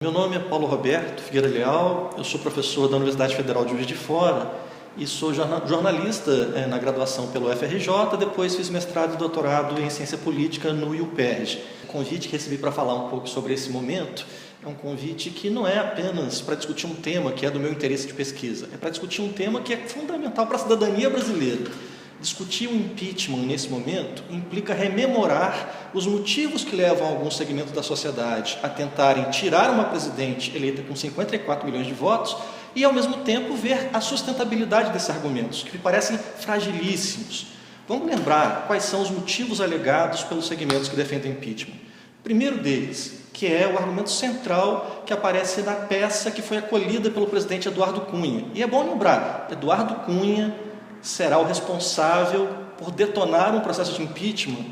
Meu nome é Paulo Roberto Figueira Leal, eu sou professor da Universidade Federal de Juiz de Fora e sou jornalista na graduação pelo FRJ, depois fiz mestrado e doutorado em Ciência Política no UPERJ. O convite que recebi para falar um pouco sobre esse momento é um convite que não é apenas para discutir um tema que é do meu interesse de pesquisa, é para discutir um tema que é fundamental para a cidadania brasileira. Discutir o impeachment nesse momento implica rememorar os motivos que levam alguns segmentos da sociedade a tentarem tirar uma presidente eleita com 54 milhões de votos e, ao mesmo tempo, ver a sustentabilidade desses argumentos, que me parecem fragilíssimos. Vamos lembrar quais são os motivos alegados pelos segmentos que defendem o impeachment. O primeiro deles, que é o argumento central que aparece na peça que foi acolhida pelo presidente Eduardo Cunha. E é bom lembrar, Eduardo Cunha será o responsável por detonar um processo de impeachment.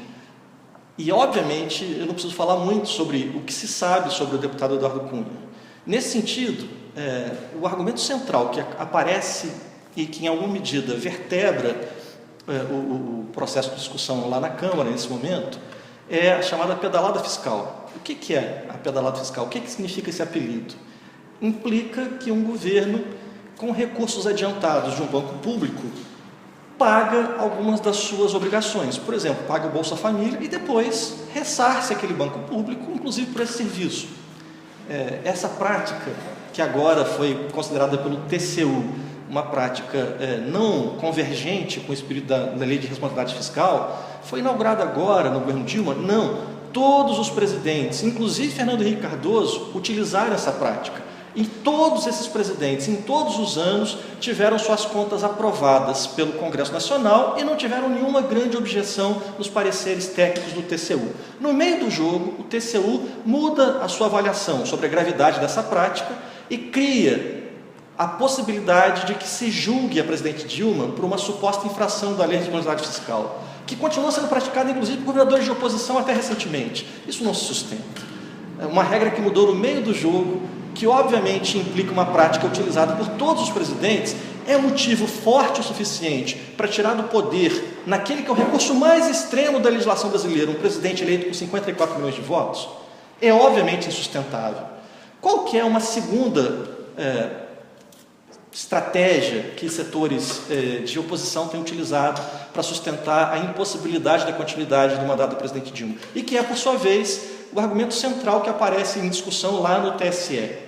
E, obviamente, eu não preciso falar muito sobre o que se sabe sobre o deputado Eduardo Cunha. Nesse sentido, o argumento central que aparece e que, em alguma medida, vertebra o processo de discussão lá na Câmara, nesse momento, é a chamada pedalada fiscal. O que é a pedalada fiscal? O que significa esse apelido? Implica que um governo, com recursos adiantados de um banco público, paga algumas das suas obrigações. Por exemplo, paga o Bolsa Família e depois ressarce aquele banco público, inclusive por esse serviço. Essa prática, que agora foi considerada pelo TCU uma prática não convergente com o espírito da Lei de Responsabilidade Fiscal, foi inaugurada agora no governo Dilma? Não. Todos os presidentes, inclusive Fernando Henrique Cardoso, utilizaram essa prática. E todos esses presidentes, em todos os anos, tiveram suas contas aprovadas pelo Congresso Nacional e não tiveram nenhuma grande objeção nos pareceres técnicos do TCU. No meio do jogo, o TCU muda a sua avaliação sobre a gravidade dessa prática e cria a possibilidade de que se julgue a presidente Dilma por uma suposta infração da Lei de Responsabilidade Fiscal, que continua sendo praticada, inclusive, por governadores de oposição até recentemente. Isso não se sustenta. É uma regra que mudou no meio do jogo, que obviamente implica uma prática utilizada por todos os presidentes, é motivo forte o suficiente para tirar do poder, naquele que é o recurso mais extremo da legislação brasileira, um presidente eleito com 54 milhões de votos? É obviamente insustentável. Qual que é uma segunda estratégia que setores de oposição têm utilizado para sustentar a impossibilidade da continuidade do mandato do presidente Dilma? E que é, por sua vez, o argumento central que aparece em discussão lá no TSE.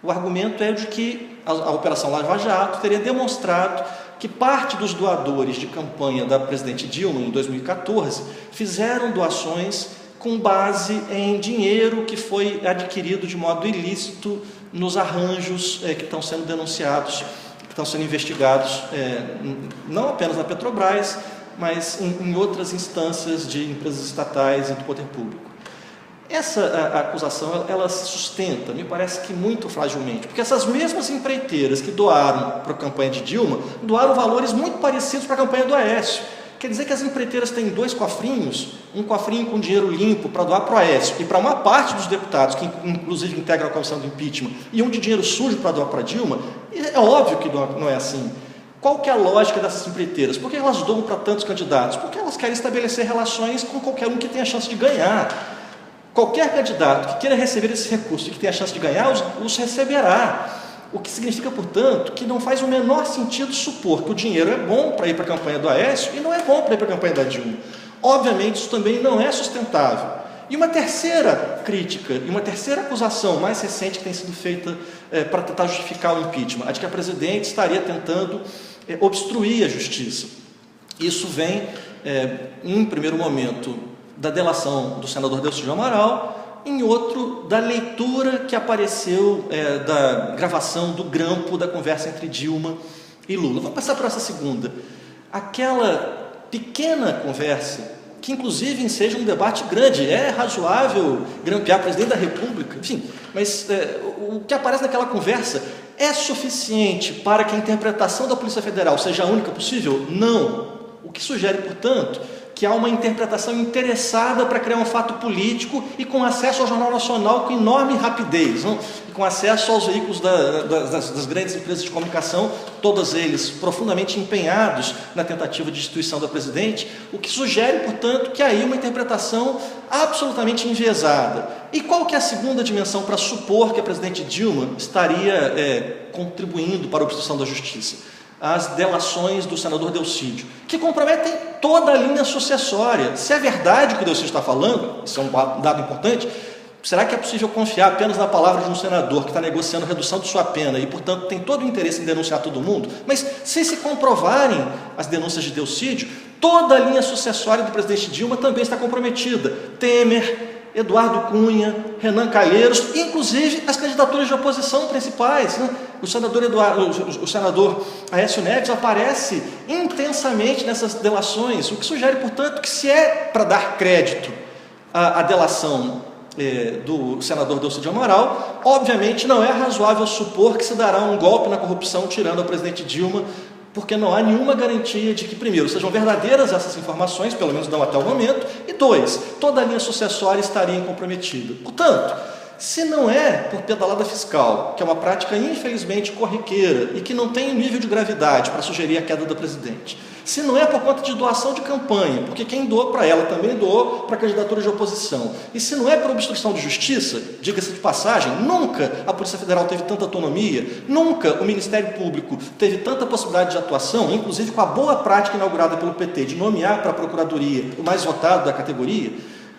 O argumento é de que a Operação Lava Jato teria demonstrado que parte dos doadores de campanha da presidente Dilma, em 2014, fizeram doações com base em dinheiro que foi adquirido de modo ilícito nos arranjos que estão sendo denunciados, que estão sendo investigados, não apenas na Petrobras, mas em outras instâncias de empresas estatais e do poder público. Essa acusação, ela se sustenta, me parece que muito fragilmente, porque essas mesmas empreiteiras que doaram para a campanha de Dilma, doaram valores muito parecidos para a campanha do Aécio. Quer dizer que as empreiteiras têm dois cofrinhos, um cofrinho com dinheiro limpo para doar para o Aécio e para uma parte dos deputados, que inclusive integram a comissão do impeachment, e um de dinheiro sujo para doar para Dilma. É óbvio que não é assim. Qual que é a lógica dessas empreiteiras? Por que elas doam para tantos candidatos? Porque elas querem estabelecer relações com qualquer um que tenha chance de ganhar. Qualquer candidato que queira receber esse recurso e que tenha a chance de ganhar, os receberá. O que significa, portanto, que não faz o menor sentido supor que o dinheiro é bom para ir para a campanha do Aécio e não é bom para ir para a campanha da Dilma. Obviamente, isso também não é sustentável. E uma terceira crítica, e uma terceira acusação mais recente que tem sido feita para tentar justificar o impeachment, a de que a presidente estaria tentando obstruir a justiça. Isso vem, em primeiro momento, da delação do senador Delcy de Amaral, em outro, da leitura que apareceu da gravação do grampo da conversa entre Dilma e Lula. Vamos passar por essa segunda. Aquela pequena conversa, que inclusive enseja um debate grande, é razoável grampear o presidente da República, enfim, mas o que aparece naquela conversa é suficiente para que a interpretação da Polícia Federal seja a única possível? Não. O que sugere, portanto, que há uma interpretação interessada para criar um fato político e com acesso ao Jornal Nacional com enorme rapidez, não? E com acesso aos veículos das grandes empresas de comunicação, todos eles profundamente empenhados na tentativa de destituição da presidente, o que sugere, portanto, que há aí uma interpretação absolutamente enviesada. E qual que é a segunda dimensão para supor que a presidente Dilma estaria contribuindo para a obstrução da justiça? As delações do senador Delcídio, que comprometem toda a linha sucessória. Se é verdade o que o Delcídio está falando, isso é um dado importante, será que é possível confiar apenas na palavra de um senador que está negociando a redução de sua pena e, portanto, tem todo o interesse em denunciar todo mundo? Mas se comprovarem as denúncias de Delcídio, toda a linha sucessória do presidente Dilma também está comprometida. Temer, Eduardo Cunha, Renan Calheiros, inclusive as candidaturas de oposição principais, né? O senador Aécio Neves aparece intensamente nessas delações, o que sugere, portanto, que se é para dar crédito à delação do senador Delcídio Amaral, obviamente não é razoável supor que se dará um golpe na corrupção tirando a presidente Dilma, porque não há nenhuma garantia de que, primeiro, sejam verdadeiras essas informações, pelo menos não até o momento, e dois, toda a linha sucessória estaria comprometida. Portanto, se não é por pedalada fiscal, que é uma prática infelizmente corriqueira e que não tem nível de gravidade para sugerir a queda da presidente, se não é por conta de doação de campanha, porque quem doou para ela também doou para a candidatura de oposição, e se não é por obstrução de justiça, diga-se de passagem, nunca a Polícia Federal teve tanta autonomia, nunca o Ministério Público teve tanta possibilidade de atuação, inclusive com a boa prática inaugurada pelo PT de nomear para a Procuradoria o mais votado da categoria.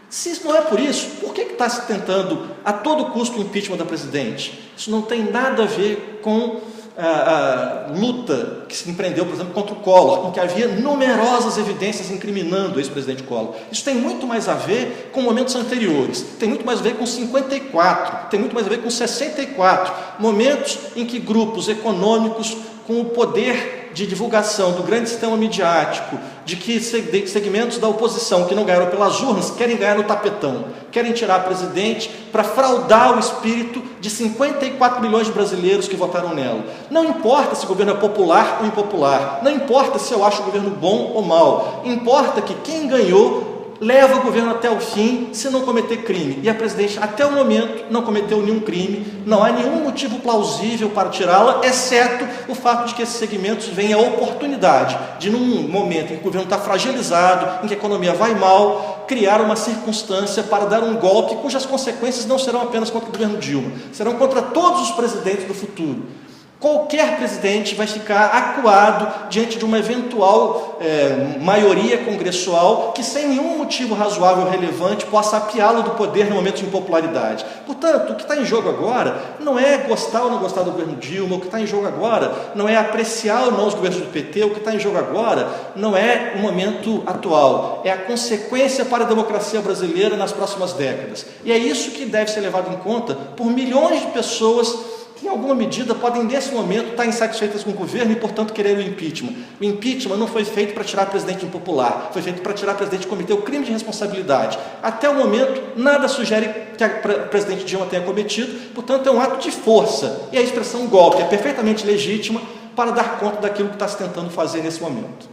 Se isso não é por isso, por que está se tentando a todo custo o impeachment da presidente? Isso não tem nada a ver com a luta que se empreendeu, por exemplo, contra o Collor, em que havia numerosas evidências incriminando o ex-presidente Collor. Isso tem muito mais a ver com momentos anteriores, tem muito mais a ver com 54, tem muito mais a ver com 64, momentos em que grupos econômicos com o poder de divulgação do grande sistema midiático, de que segmentos da oposição que não ganharam pelas urnas querem ganhar no tapetão, querem tirar a presidente para fraudar o espírito de 54 milhões de brasileiros que votaram nela. Não importa se o governo é popular ou impopular, não importa se eu acho o governo bom ou mau, importa que quem ganhou leva o governo até o fim se não cometer crime. E a presidente, até o momento, não cometeu nenhum crime, não há nenhum motivo plausível para tirá-la, exceto o fato de que esses segmentos veem a oportunidade de, num momento em que o governo está fragilizado, em que a economia vai mal, criar uma circunstância para dar um golpe cujas consequências não serão apenas contra o governo Dilma, serão contra todos os presidentes do futuro. Qualquer presidente vai ficar acuado diante de uma eventual maioria congressual que, sem nenhum motivo razoável ou relevante, possa apiá-lo do poder no momento de impopularidade. Portanto, o que está em jogo agora não é gostar ou não gostar do governo Dilma, o que está em jogo agora não é apreciar ou não os governos do PT, o que está em jogo agora não é o momento atual, é a consequência para a democracia brasileira nas próximas décadas. E é isso que deve ser levado em conta por milhões de pessoas que, em alguma medida, podem, nesse momento, estar insatisfeitas com o governo e, portanto, querer o impeachment. O impeachment não foi feito para tirar presidente impopular, foi feito para tirar presidente que cometeu crime de responsabilidade. Até o momento, nada sugere que a presidente Dilma tenha cometido, portanto, é um ato de força. E a expressão golpe é perfeitamente legítima para dar conta daquilo que está se tentando fazer nesse momento.